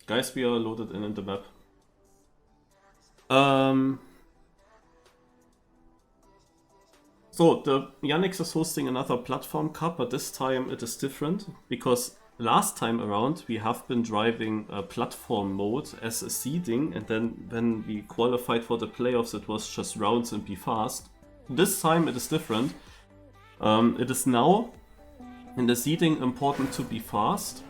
Guys, we are loaded in the map. So the Yannex is hosting another platform cup, but this time it is different because last time around we have been driving a platform mode as a seeding, and then when we qualified for the playoffs it was just rounds and be fast. This time it is different. It is now in the seeding important to be fast.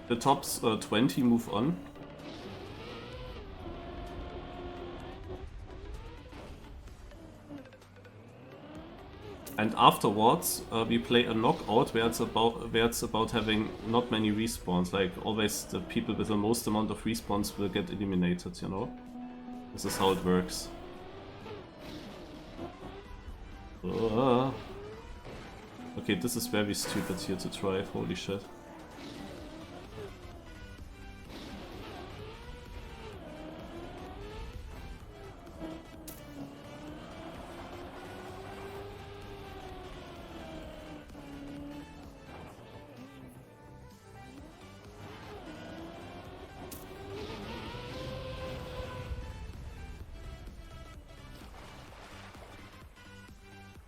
The top 20 move on. And afterwards, we play a knockout where it's about having not many respawns. Like always, the people with the most amount of respawns will get eliminated. You know, this is how it works. Okay, this is very stupid here to drive. Holy shit.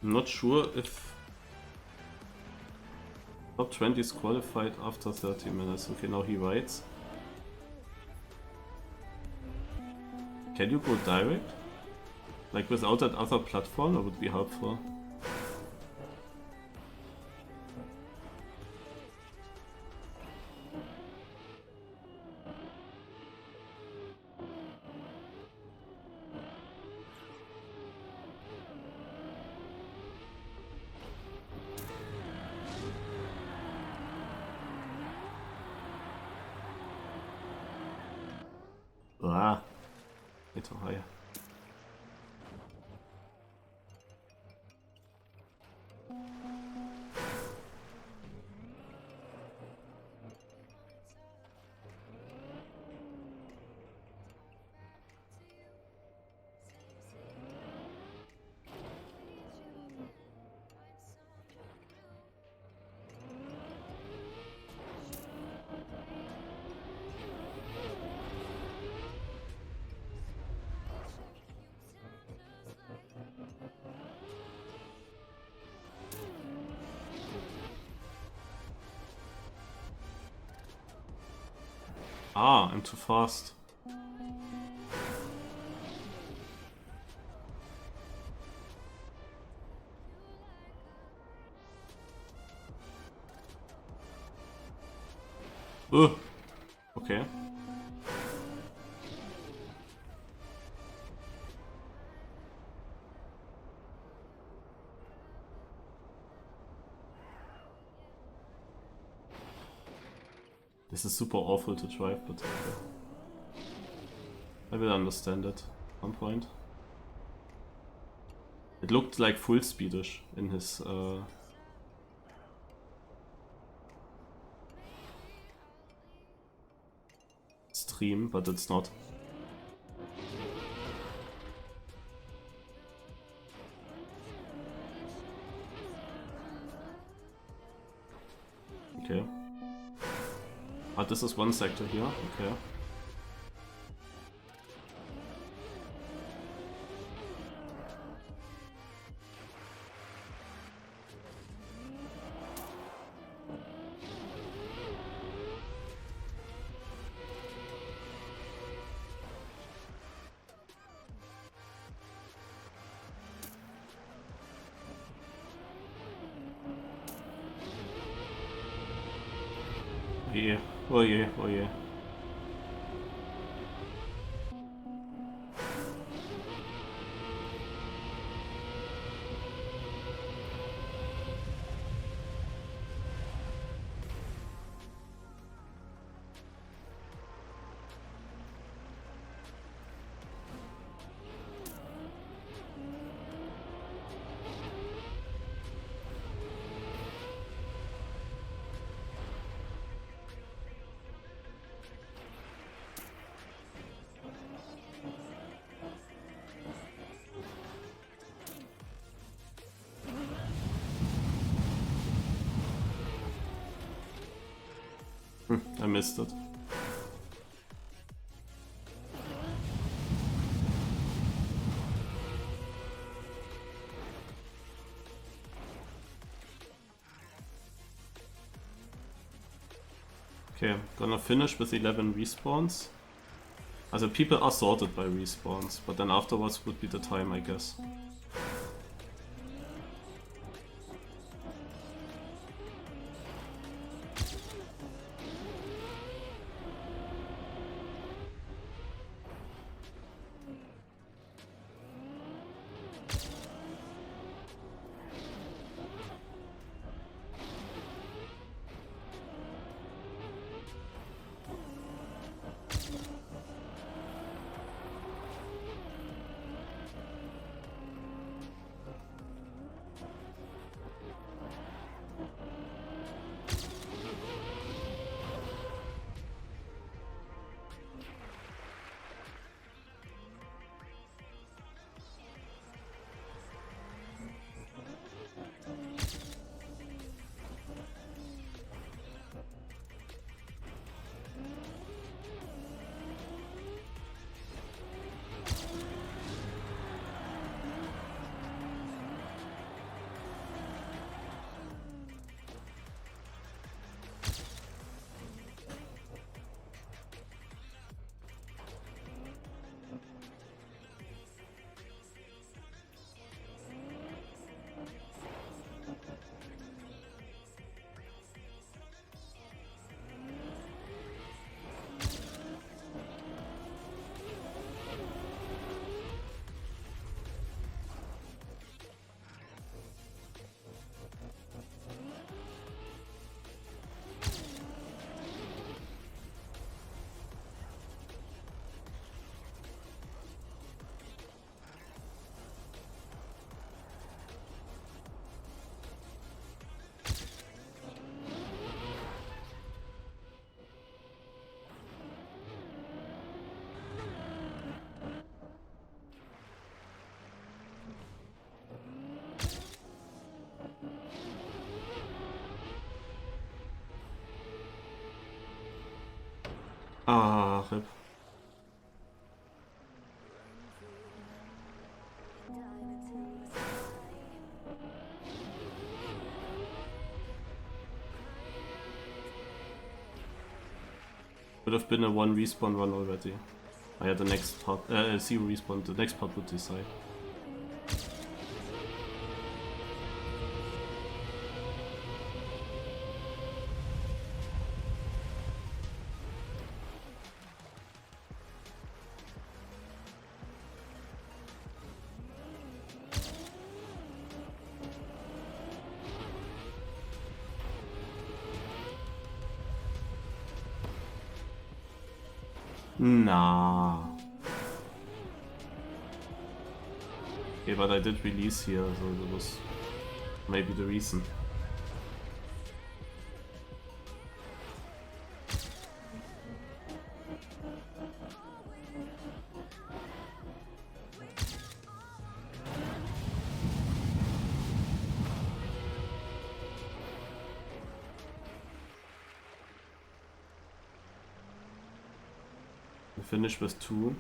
I'm not sure if top 20 is qualified after 30 minutes. Okay, now he rides. Can you go direct? Like without that other platform, that would be helpful. Ah, it's too high. Ah, I'm too fast. Okay. This is super awful to drive, but okay. I will understand it at some point. It looked like full speedish in his stream, but it's not. Okay. But this is one sector here, okay. Yeah. Oh yeah, oh yeah. I missed it. Okay, gonna finish with 11 respawns. Also people are sorted by respawns, but then afterwards would be the time, I guess. Ah, RIP. Would have been a 1 respawn run already. I had the next part, 0 respawn, the next part would decide. Nah. Okay, but I did release here, so that was maybe the reason. We finish with 2.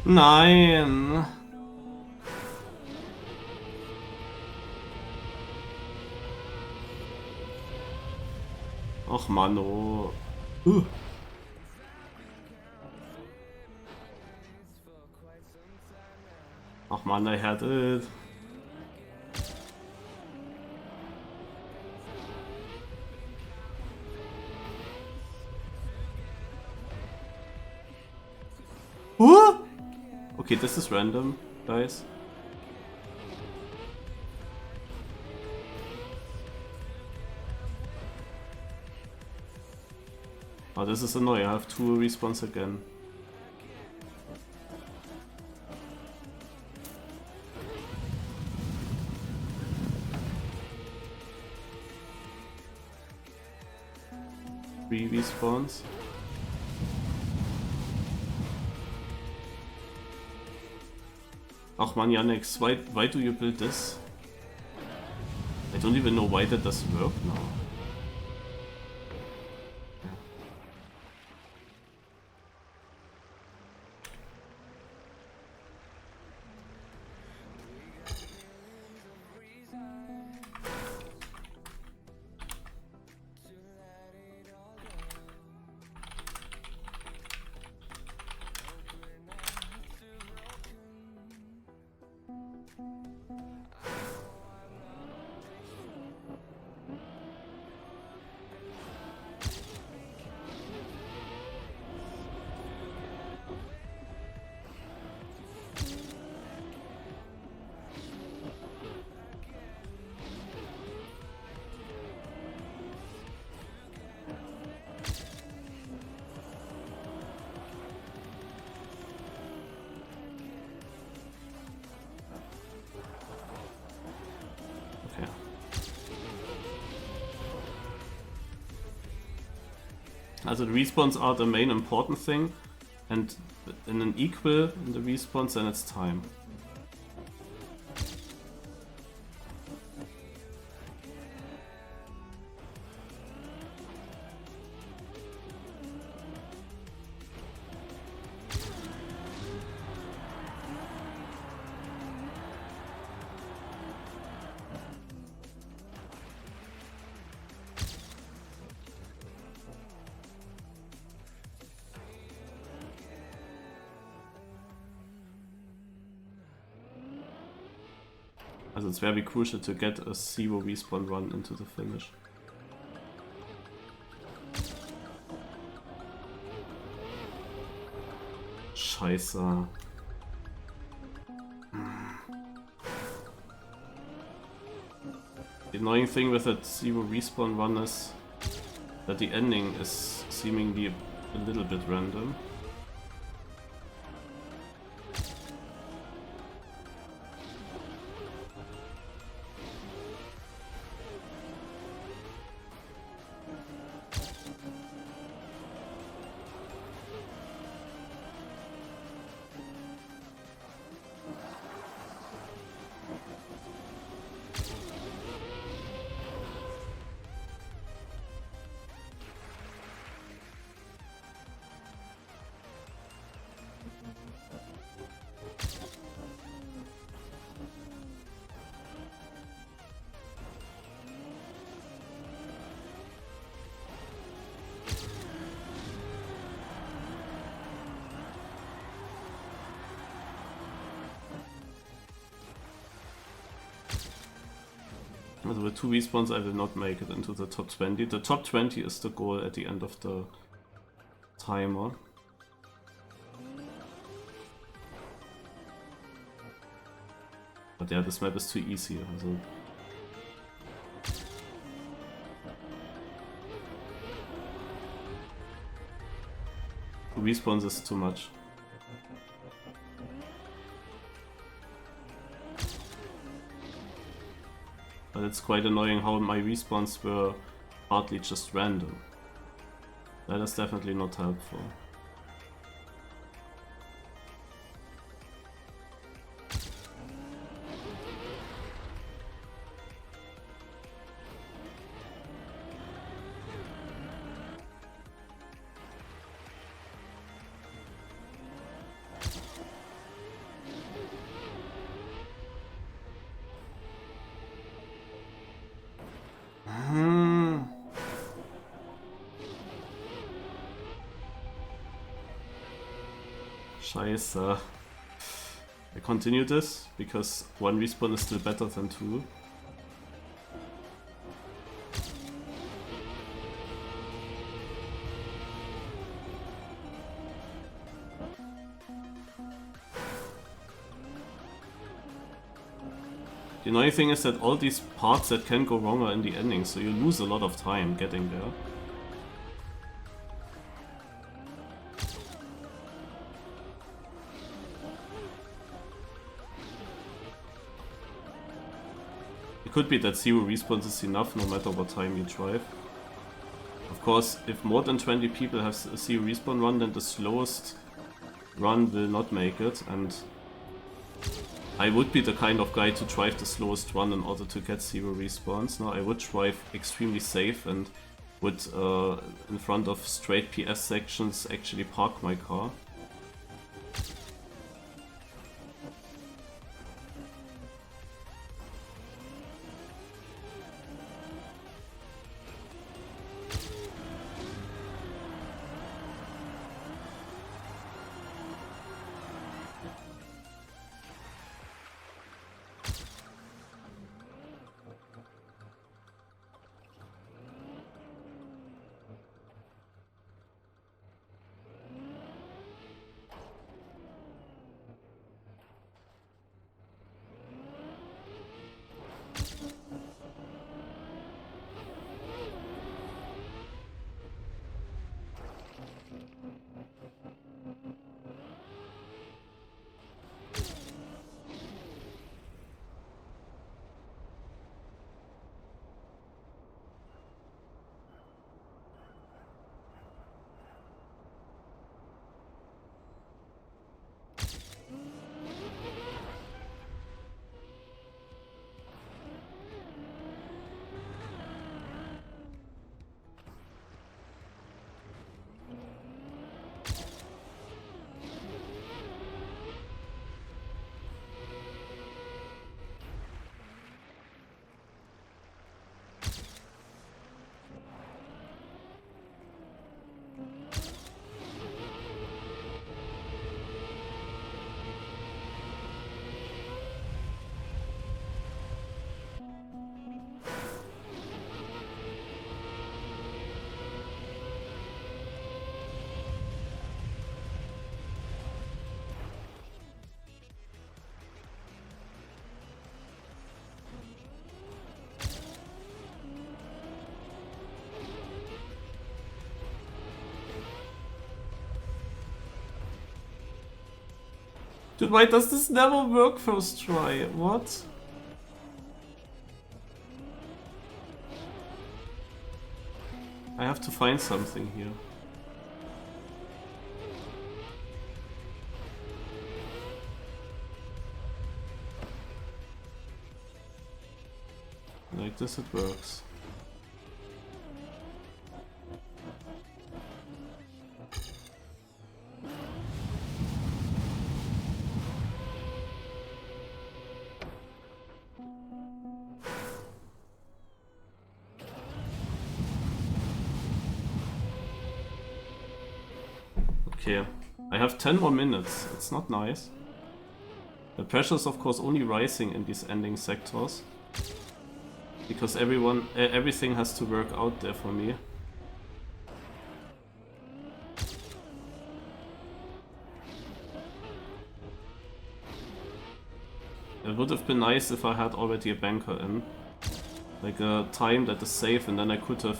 Nein! Ach Mann, oh. Ach Mann, I had it. Okay, this is random, guys. Oh, this is annoying. I have 2 respawns again. Three respawns. Ach man, Yannex, why do you build this? I don't even know why that doesn't work now. Also the respawns are the main important thing, and in an equal in the respawns, then it's time. Also it's very crucial to get a 0 respawn run into the finish. Scheiße. The annoying thing with that 0 respawn run is that the ending is seemingly a little bit random. Also with 2 respawns I will not make it into the top 20. The top 20 is the goal at the end of the timer. But yeah, this map is too easy. Also 2 respawns is too much. But it's quite annoying how my respawns were partly just random. That is definitely not helpful. Scheiße. I continue this because one respawn is still better than two. The annoying thing is that all these parts that can go wrong are in the ending, so you lose a lot of time getting there. It could be that 0 respawns is enough no matter what time you drive. Of course, if more than 20 people have a 0 respawn run, then the slowest run will not make it, and I would be the kind of guy to drive the slowest run in order to get 0 respawns. No, I would drive extremely safe and would, in front of straight PS sections, actually park my car. Dude, why does this never work first try? What? I have to find something here. Like this it works. Okay, I have 10 more minutes. It's not nice. The pressure is of course only rising in these ending sectors. Because everything has to work out there for me. It would have been nice if I had already a banker in. Like a time that is safe, and then I could have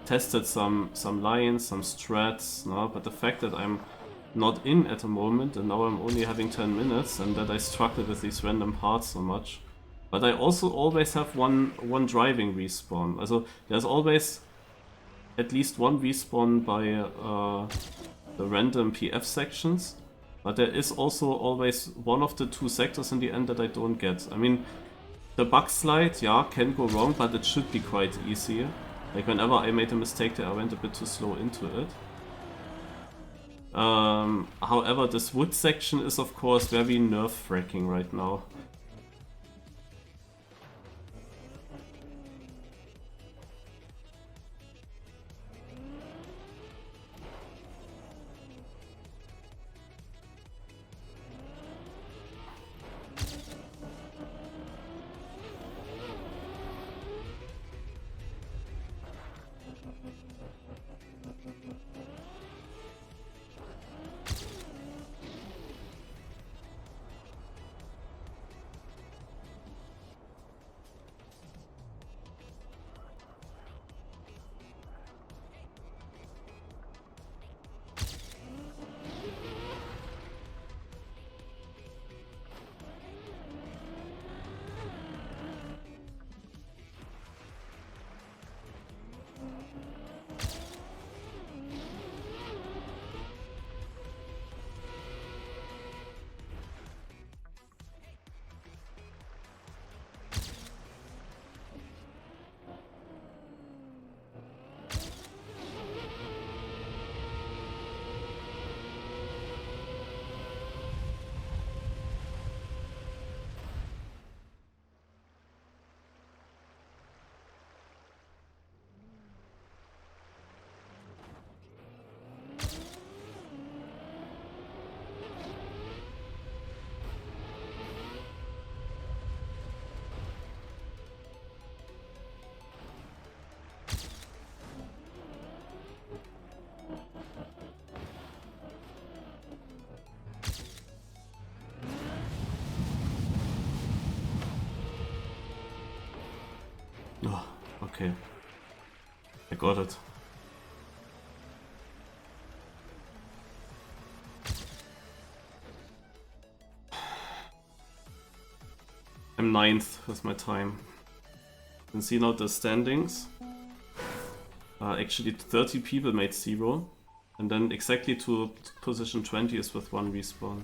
tested some lines, some strats, no? But the fact that I'm not in at the moment and now I'm only having 10 minutes and that I struggle with these random parts so much. But I also always have one driving respawn. Also there's always at least one respawn by the random PF sections. But there is also always one of the two sectors in the end that I don't get. I mean, the bug slide, yeah, can go wrong, but it should be quite easy. Like whenever I made a mistake there, I went a bit too slow into it. However, this wood section is of course very nerve-wracking right now. Oh, okay. I got it. I'm 9th with my time. You can see now the standings. Actually 30 people made 0. And then exactly to position 20 is with 1 respawn.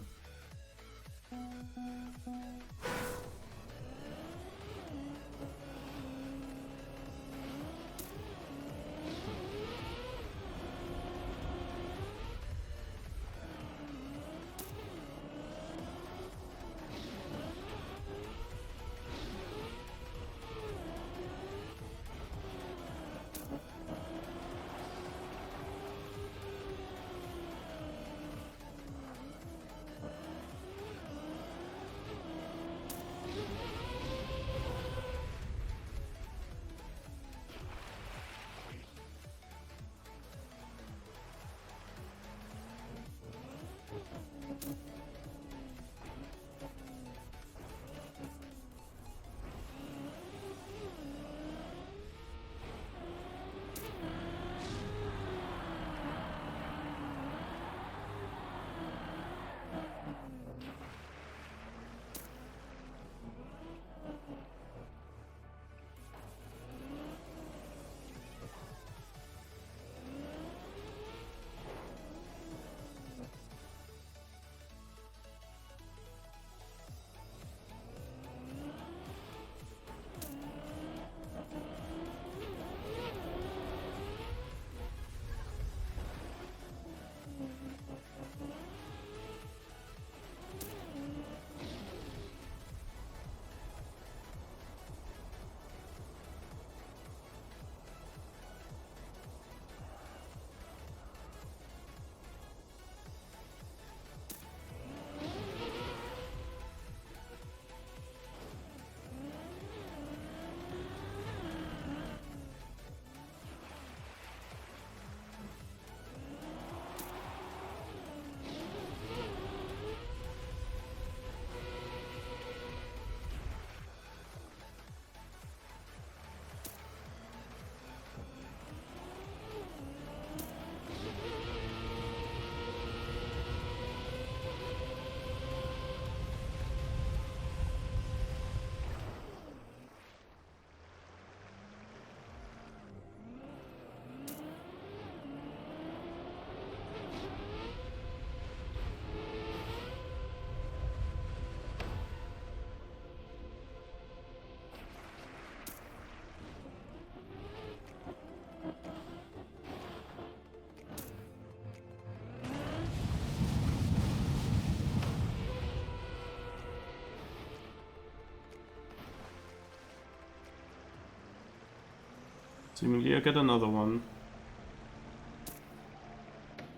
Seemingly I get another one.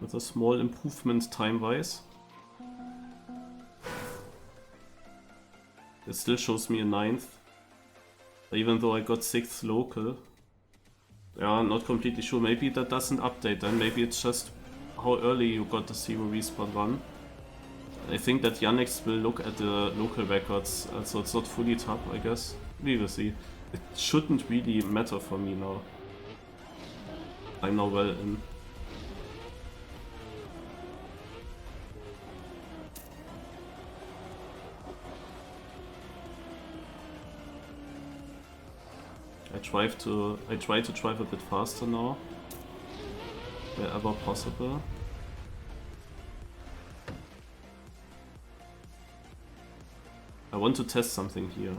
With a small improvement time-wise. It still shows me a 9th. Even though I got 6th local. Yeah, not completely sure. Maybe that doesn't update then. Maybe it's just how early you got the 0 respawn run. I think that Yannex will look at the local records, so it's not fully top, I guess. We will see. It shouldn't really matter for me now. I'm now well in. I try to drive a bit faster now, wherever possible. I want to test something here.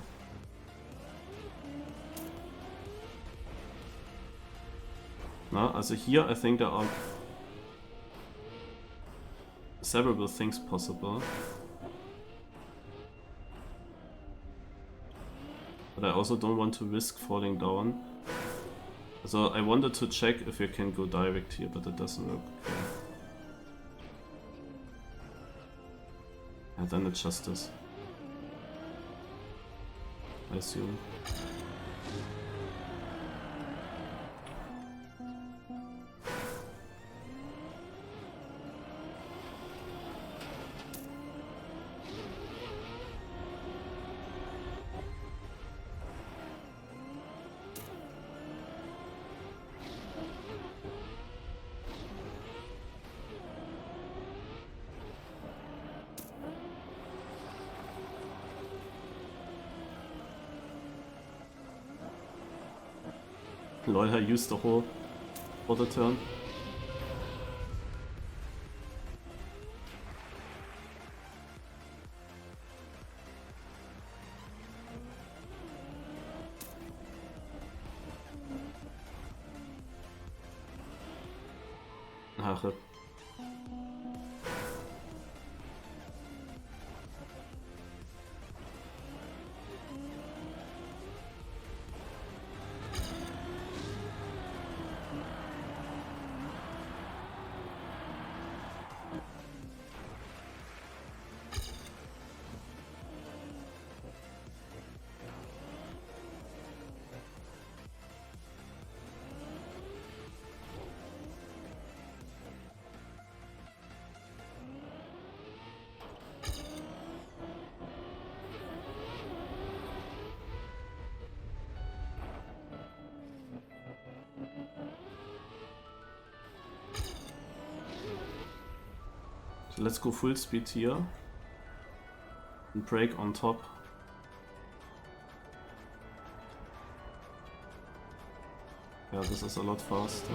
Na, also here I think there are several things possible. But I also don't want to risk falling down. So I wanted to check if you can go direct here, but it doesn't work. Okay. And then it's just this. I assume. Lol, I used the whole for the turn. Ach, so let's go full speed here and break on top. Yeah, this is a lot faster.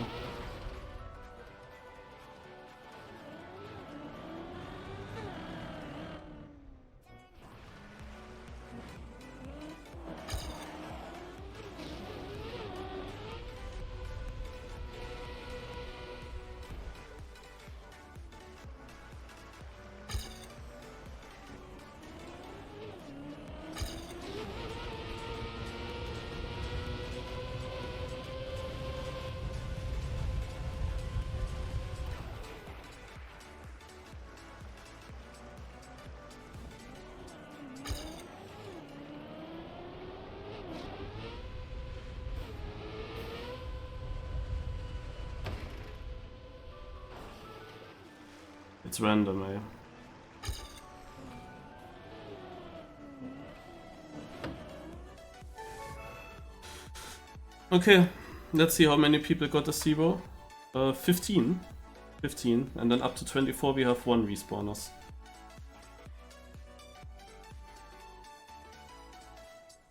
It's random, eh? Okay, let's see how many people got a 0. 15. 15, and then up to 24 we have 1 respawners.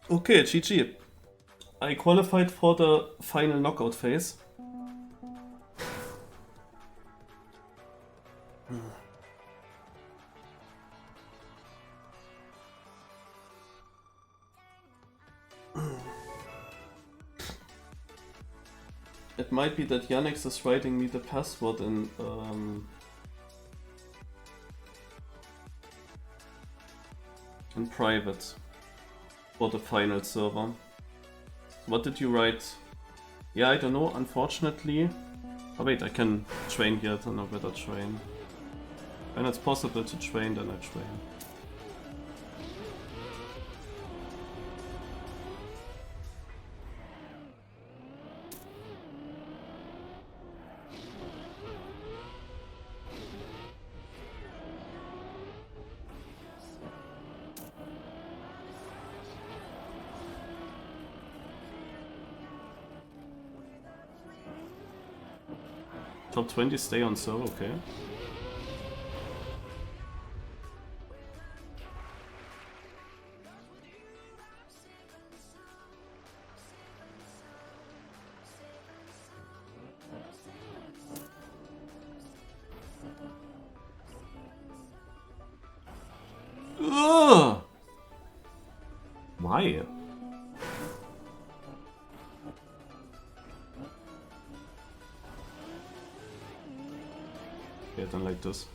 Okay, GG. I qualified for the final knockout phase. It might be that Yannex is writing me the password in private for the final server. What did you write? Yeah, I don't know, unfortunately. Oh wait, I can train here, then I better train. When it's possible to train, then I train. Top 20 stay on server, okay. Ugh! Why? Yeah, I don't like this.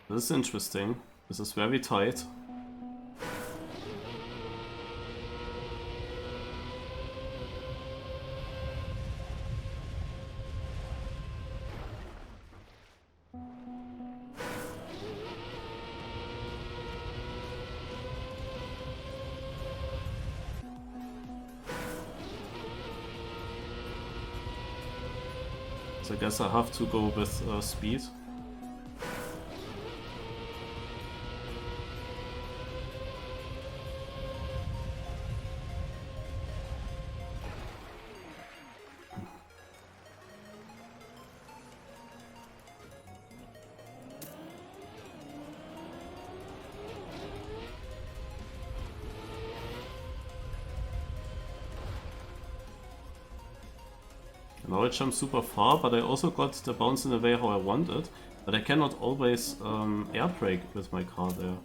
This is interesting. This is very tight. So I guess I have to go with speed. Now I jump super far, but I also got the bounce in the way how I want it. But I cannot always air brake with my car there.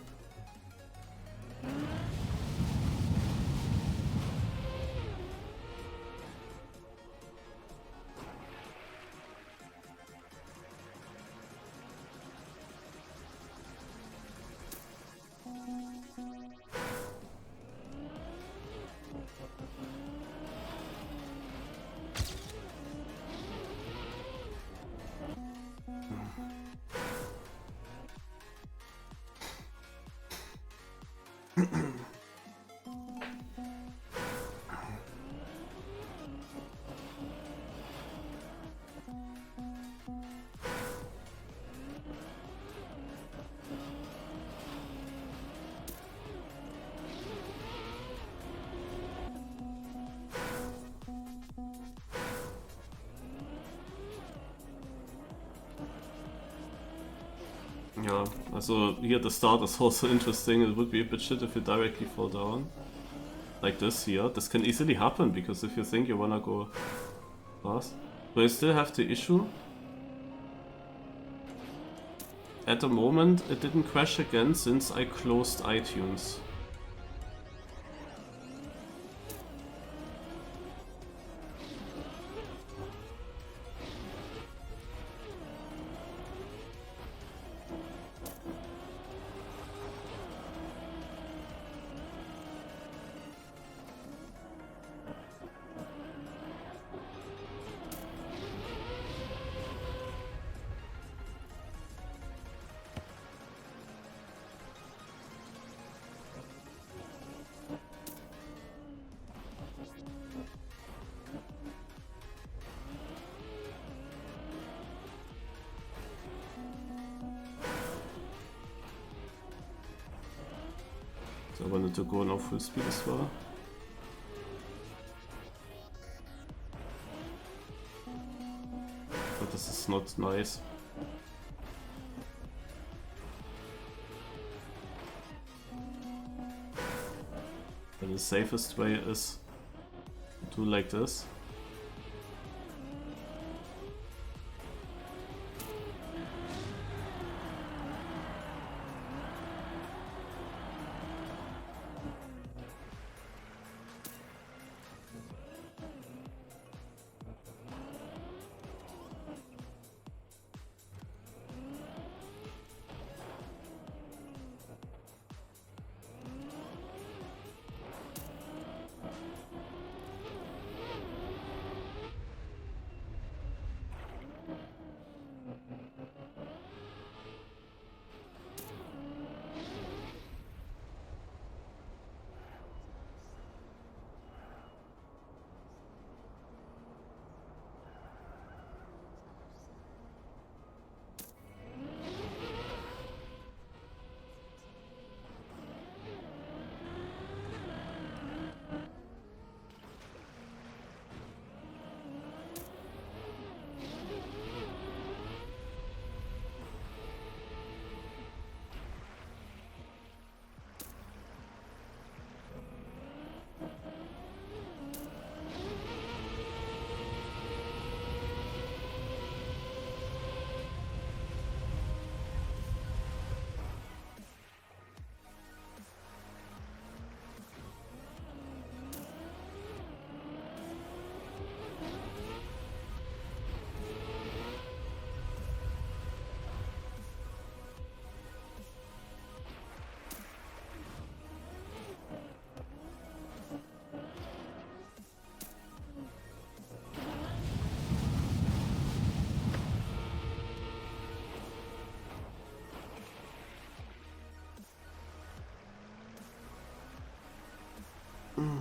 Yeah, also here the start is also interesting. It would be a bit shit if you directly fall down. Like this here. This can easily happen, because if you think you wanna go fast. But I still have the issue. At the moment it didn't crash again since I closed iTunes. So I wanted to go now full speed as well. But this is not nice. And the safest way is to do like this.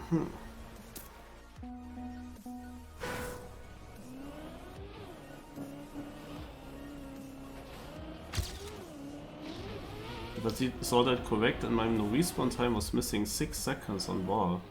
But he saw that correct, and my no respawn time was missing 6 seconds on bar.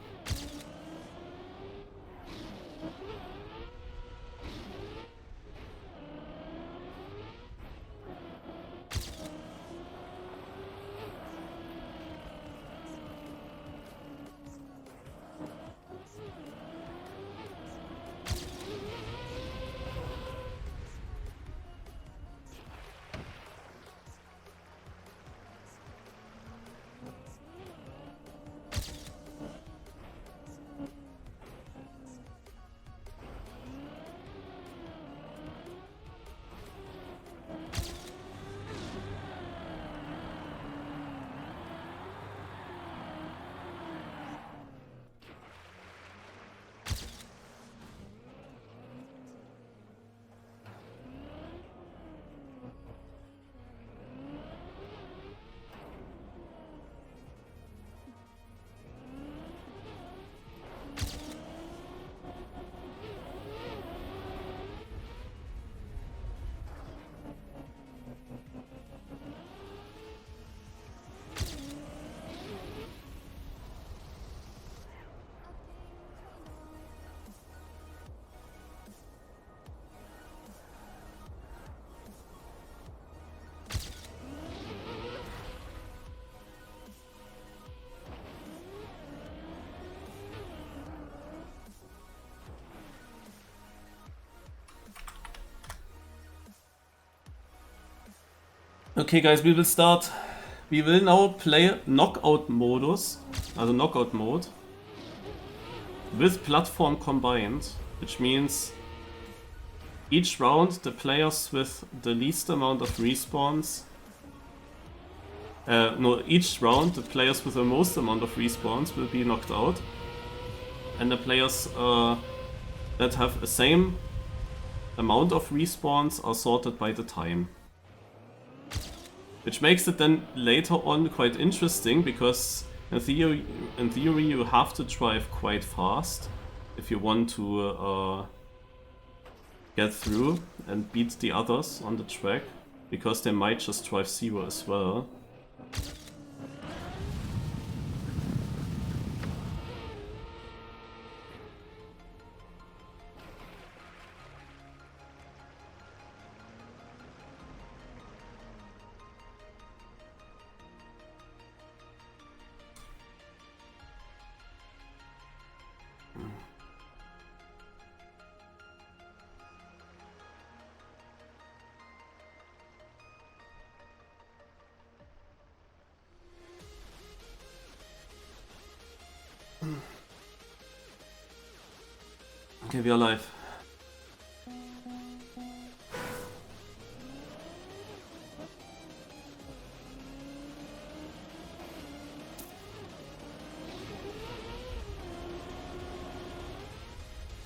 Okay guys, we will start. We will now play knockout modus, also knockout mode, with platform combined, which means each round the players with the least amount of respawns, each round the players with the most amount of respawns will be knocked out, and the players that have the same amount of respawns are sorted by the time. Which makes it then later on quite interesting, because in theory you have to drive quite fast if you want to get through and beat the others on the track, because they might just drive zero as well. Okay, we are live.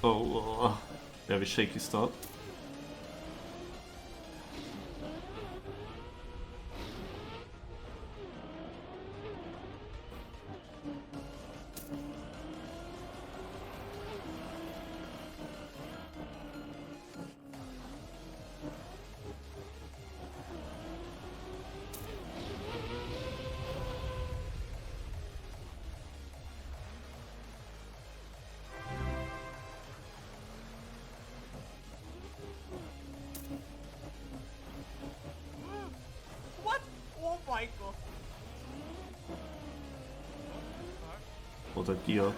Oh, very shaky start. Oder Gear.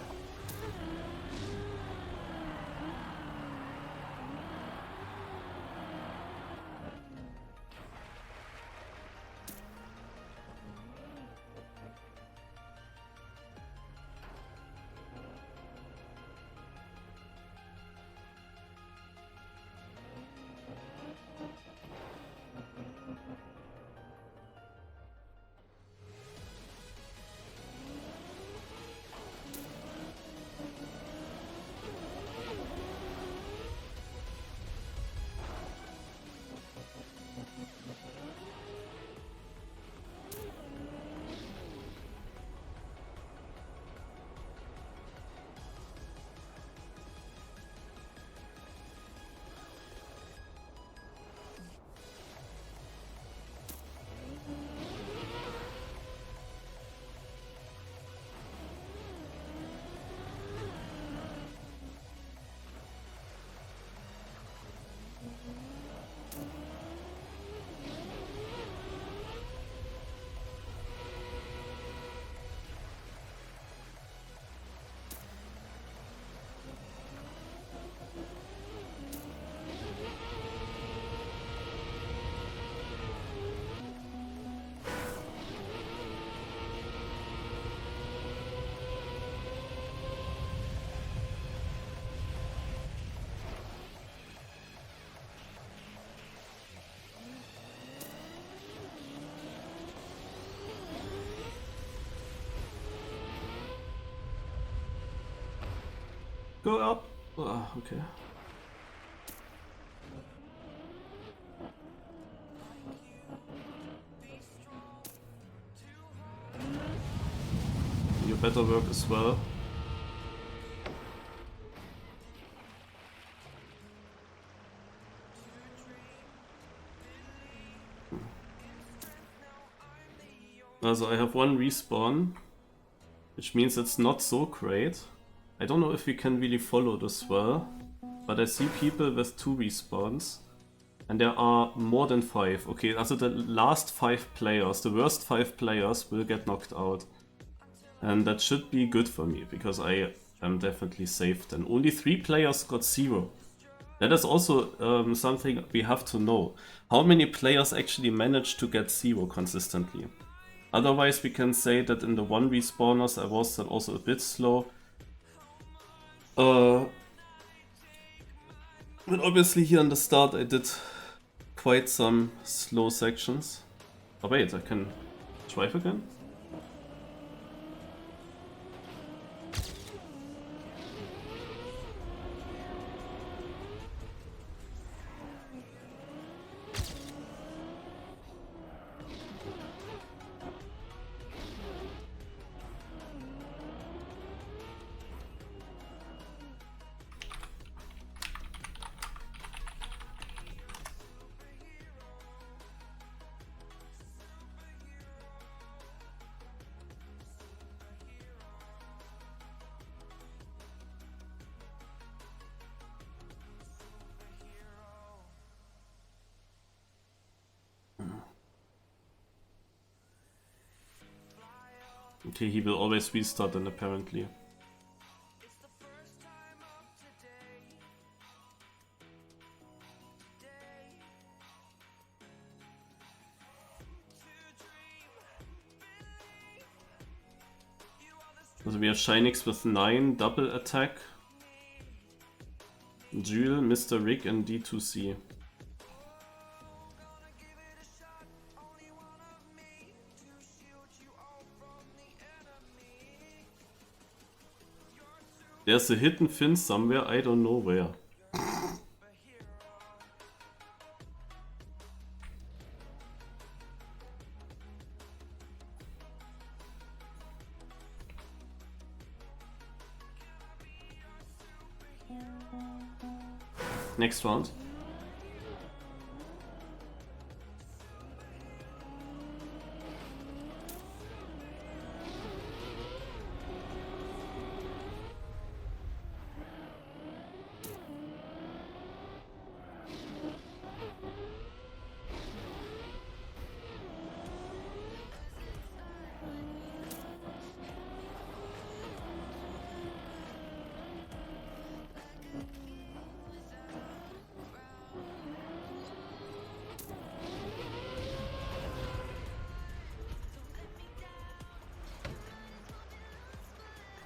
Go up! Okay. You better work as well. Also I have one respawn, which means it's not so great. I don't know if we can really follow this well, but I see people with 2 respawns. And there are more than 5. Okay, also the last 5 players, the worst 5 players will get knocked out. And that should be good for me, because I am definitely safe then. Only 3 players got 0. That is also something we have to know. How many players actually manage to get 0 consistently? Otherwise we can say that in the 1 respawners I was then also a bit slow. But obviously here in the start I did quite some slow sections. Oh wait, I can drive again? Okay, he will always restart then apparently. Also we have Yannex with 9, double attack, Jewel, Mr. Rick and D2C. There's a hidden fin somewhere, I don't know where. Next round.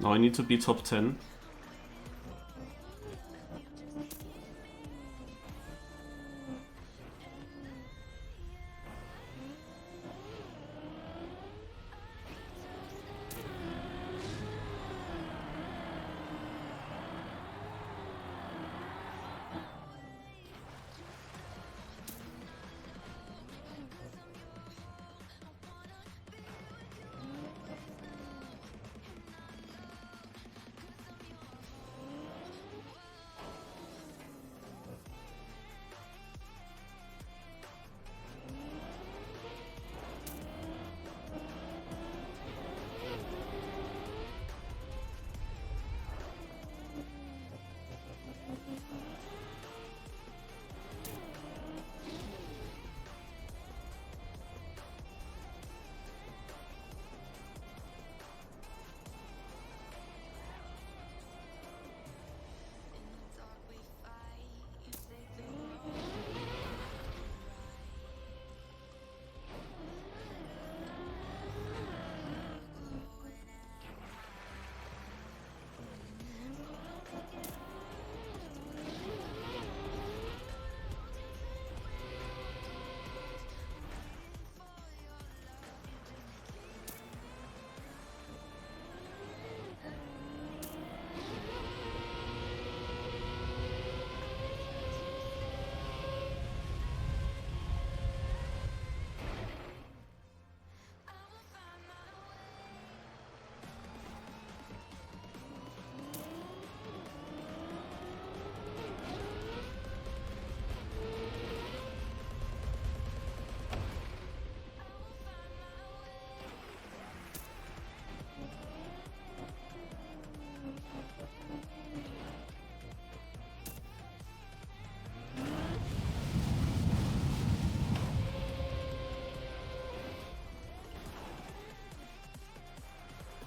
Now I need to be top 10.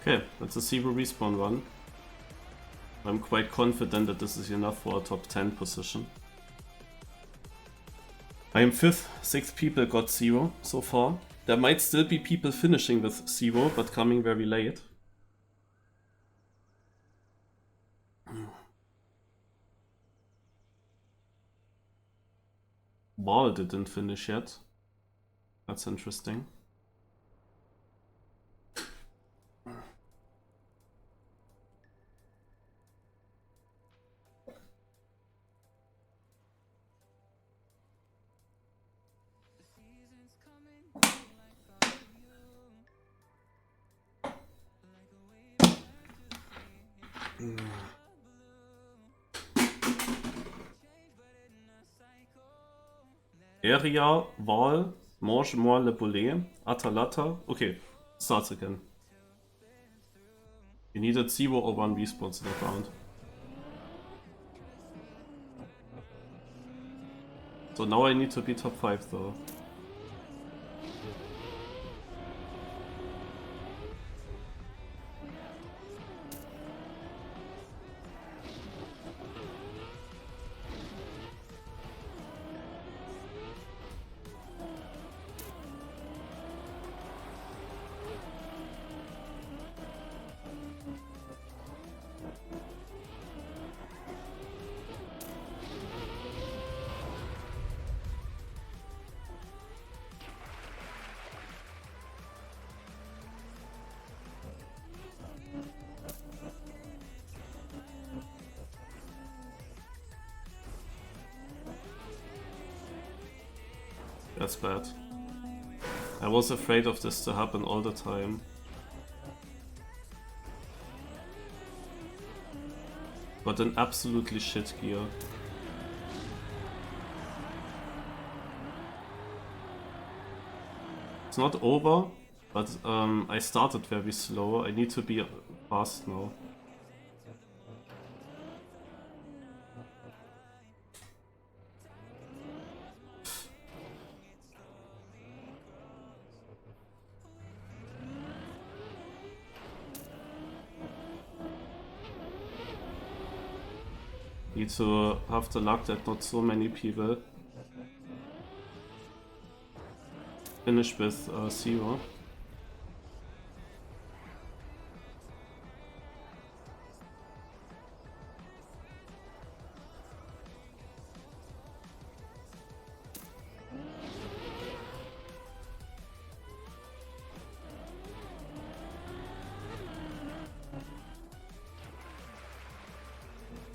Okay, that's a 0 respawn run. I'm quite confident that this is enough for a top 10 position. I am 5th, 6 people got 0 so far. There might still be people finishing with 0, but coming very late. Ball didn't finish yet. That's interesting. Area, Wall, Mange, Moi, Le Boulet, Atalata. Okay, starts again. You needed 0 or 1 respawns in that round. So now I need to be top 5 though. That's bad. I was afraid of this to happen all the time. But an absolutely shit gear. It's not over, but I started very slow. I need to be fast now. Need to have the luck that not so many people finish with 0.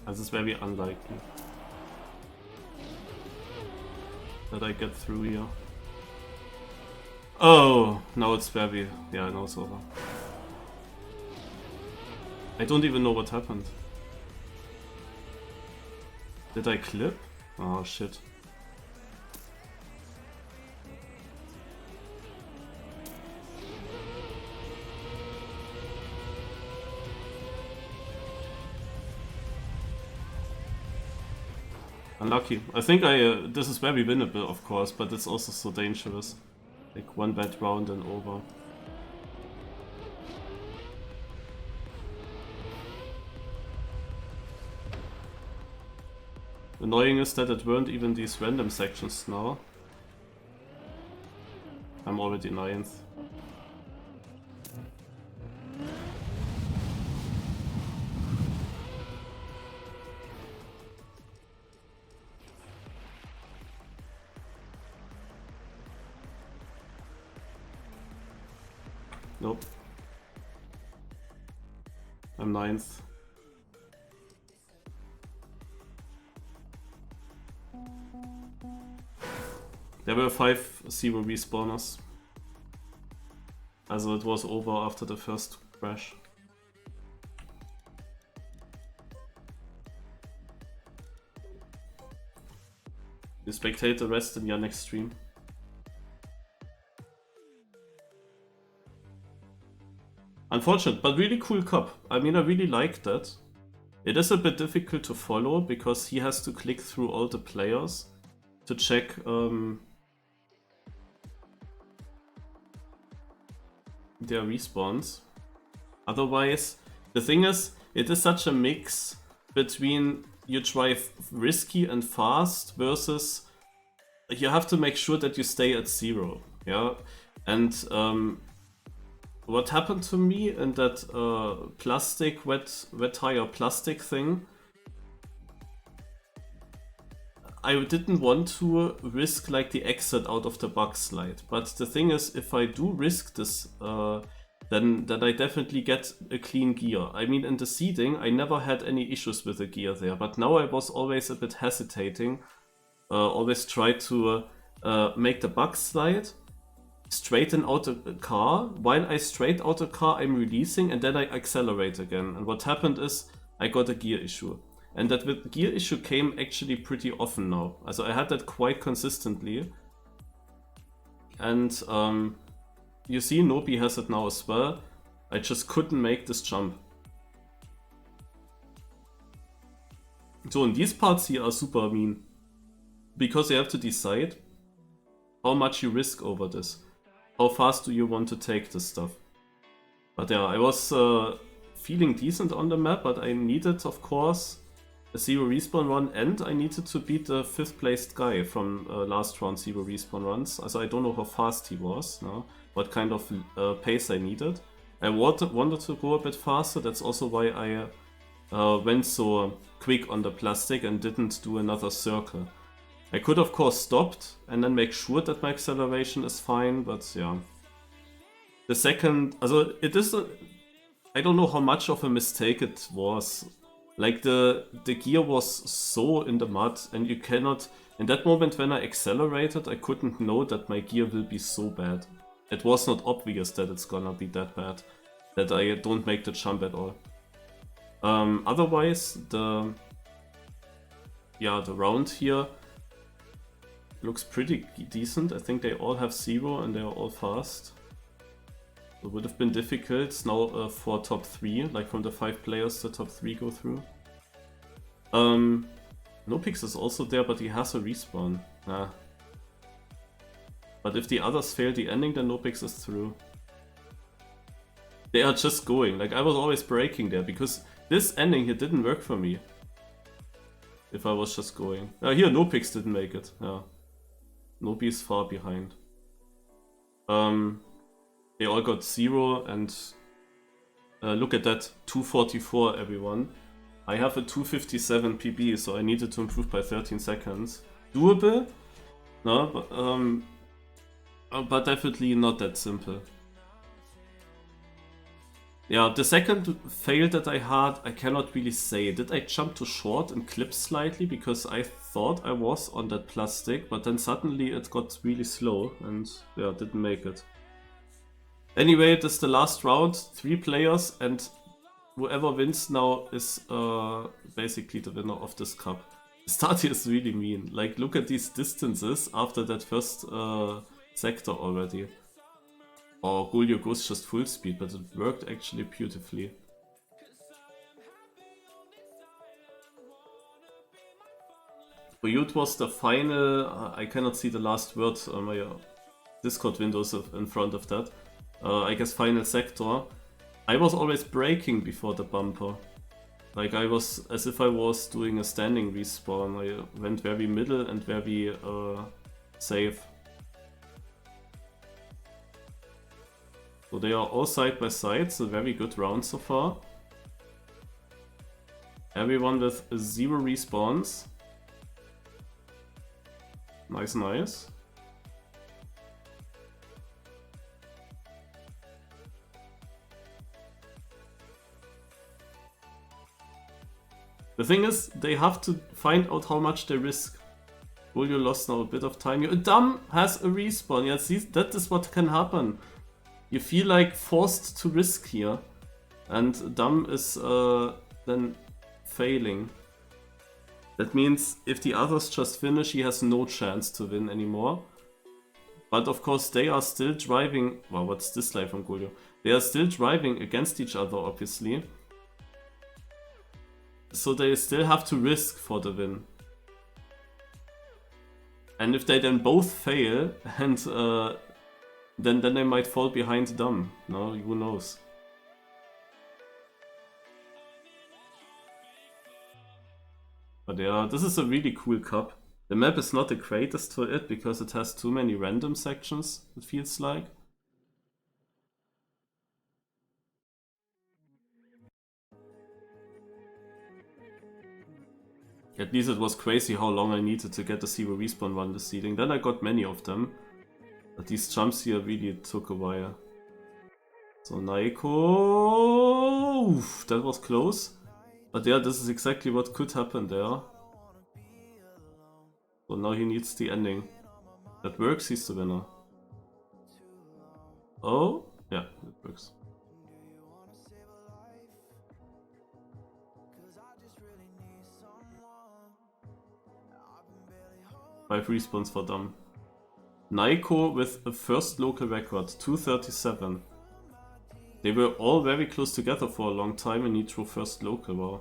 This is very unlikely that I get through here. Oh, now it's very... yeah, now it's over. I don't even know what happened. Did I clip? Oh shit. Unlucky. I think this is very winnable, of course, but it's also so dangerous. Like one bad round and over. Annoying is that it weren't even these random sections now. I'm already 9th. Nope. I'm 9th. There were 5 0 respawners. Also it was over after the first crash. You spectate the rest in Yannex stream. Unfortunate, but really cool cup. I mean, I really like that. It is a bit difficult to follow because he has to click through all the players to check their respawns. Otherwise, the thing is, it is such a mix between you drive risky and fast versus you have to make sure that you stay at 0. Yeah, and what happened to me in that plastic wet tire plastic thing, I didn't want to risk like the exit out of the bug slide, but the thing is, if I do risk this, then I definitely get a clean gear. I mean, in the seeding, I never had any issues with the gear there, but now I was always a bit hesitating. Always try to make the bug slide, straighten out the car. While I straight out the car, I'm releasing and then I accelerate again. And what happened is I got a gear issue. And that with gear issue came actually pretty often now. Also I had that quite consistently. And you see Nobi has it now as well. I just couldn't make this jump. So in these parts here are super mean. Because you have to decide how much you risk over this. How fast do you want to take this stuff? But yeah, I was feeling decent on the map, but I needed, of course, a 0 respawn run, and I needed to beat the 5th placed guy from last round 0 respawn runs. Also, I don't know how fast he was, no? What kind of pace I needed. I wanted to go a bit faster, that's also why I went so quick on the plastic and didn't do another circle. I could of course stopped and then make sure that my acceleration is fine, but yeah. The second, also it is, I don't know how much of a mistake it was. Like the gear was so in the mud and you cannot, in that moment when I accelerated, I couldn't know that my gear will be so bad. It was not obvious that it's gonna be that bad, that I don't make the jump at all. Otherwise, the round here looks pretty decent. I think they all have 0 and they are all fast. It would have been difficult now for top 3, like from the 5 players the top 3 go through. Nopix is also there, but he has a respawn. Nah. But if the others fail the ending, then Nopix is through. They are just going, like I was always braking there, because this ending here didn't work for me. If I was just going. Here, Nopix didn't make it, yeah. Nobi is far behind. They all got 0 and look at that, 244 everyone. I have a 257 PB, so I needed to improve by 13 seconds. Doable? No, but definitely not that simple. Yeah, the second fail that I had, I cannot really say. Did I jump too short and clip slightly? Because I thought I was on that plastic, but then suddenly it got really slow and yeah, didn't make it. Anyway, this is the last round, 3 players, and whoever wins now is basically the winner of this cup. The start here is really mean. Like, look at these distances after that first sector already. Oh, Gulio goes just full speed, but it worked actually beautifully. For you it was the final, I cannot see the last word on my Discord windows in front of that. I guess final sector. I was always braking before the bumper. Like I was, as if I was doing a standing respawn. I went very middle and very safe. So they are all side by side, so very good round so far. Everyone with 0 respawns. Nice, nice. The thing is, they have to find out how much they risk. Julio lost now a bit of time. Dam has a respawn. Yeah, see, that is what can happen. You feel like forced to risk here. And Dam is then failing. That means if the others just finish, he has no chance to win anymore. But of course they are still driving... Wow, what's this like from Julio? They are still driving against each other, obviously. So they still have to risk for the win. And if they then both fail, and then they might fall behind Dam. No, who knows? But yeah, this is a really cool cup. The map is not the greatest for it because it has too many random sections, it feels like. At least it was crazy how long I needed to get the 0 respawn one this seeding. Then I got many of them. But these jumps here really took a while. So Naiko... Oof, that was close. But yeah, this is exactly what could happen there. So now he needs the ending. That works, he's the winner. Oh, yeah, it works. Five respawns for them. Naiko with a first local record, 237. They were all very close together for a long time and he drew first local, wow.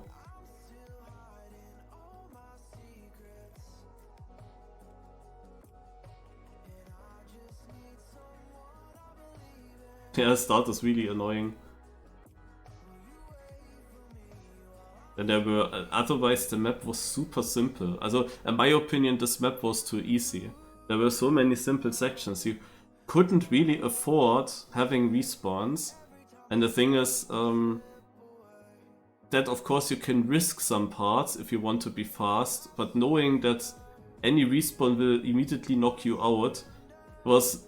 Yeah, start is really annoying. And there were, otherwise the map was super simple. Also, in my opinion, this map was too easy. There were so many simple sections, you couldn't really afford having respawns. And the thing is, that of course you can risk some parts if you want to be fast, but knowing that any respawn will immediately knock you out was...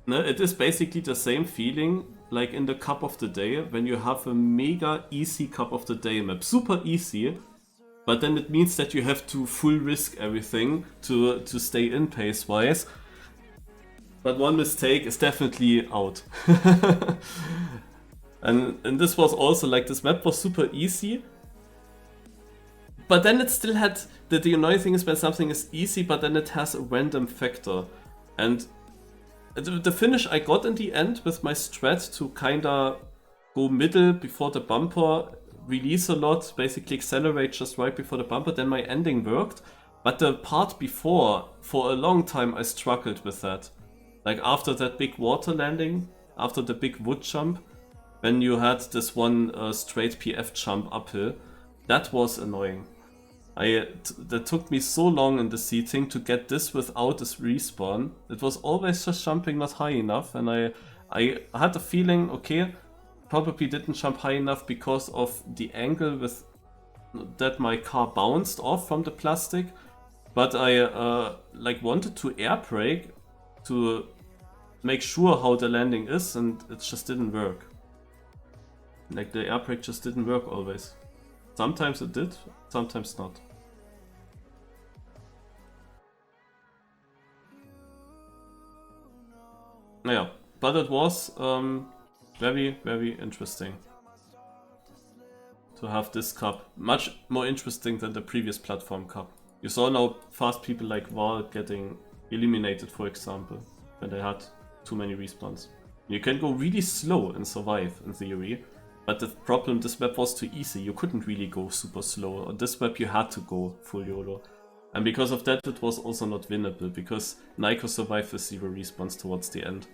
It is basically the same feeling like in the Cup of the Day, when you have a mega easy Cup of the Day map. Super easy, but then it means that you have to full risk everything to stay in pace-wise. But one mistake is definitely out. and this was also like, this map was super easy, but then it still had... The annoying thing is when something is easy, but then it has a random factor. And the finish I got in the end with my strat to kinda go middle before the bumper, release a lot, basically accelerate just right before the bumper, then my ending worked. But the part before, for a long time I struggled with that. Like after that big water landing, after the big wood jump, when you had this one straight PF jump uphill, that was annoying. That took me so long in the seating to get this without this respawn. It was always just jumping not high enough, and I had the feeling, okay, probably didn't jump high enough because of the angle with that my car bounced off from the plastic, but I like wanted to air brake to make sure how the landing is, and it just didn't work. Like the air brake just didn't work always. Sometimes it did, sometimes not. Yeah, but it was very, very interesting to have this cup. Much more interesting than the previous platform cup. You saw now fast people like Val getting eliminated, for example, when they had too many respawns. You can go really slow and survive in theory, but the problem, this map was too easy. You couldn't really go super slow. On this map you had to go full YOLO. And because of that it was also not winnable, because Naiko survived with 0 respawns towards the end.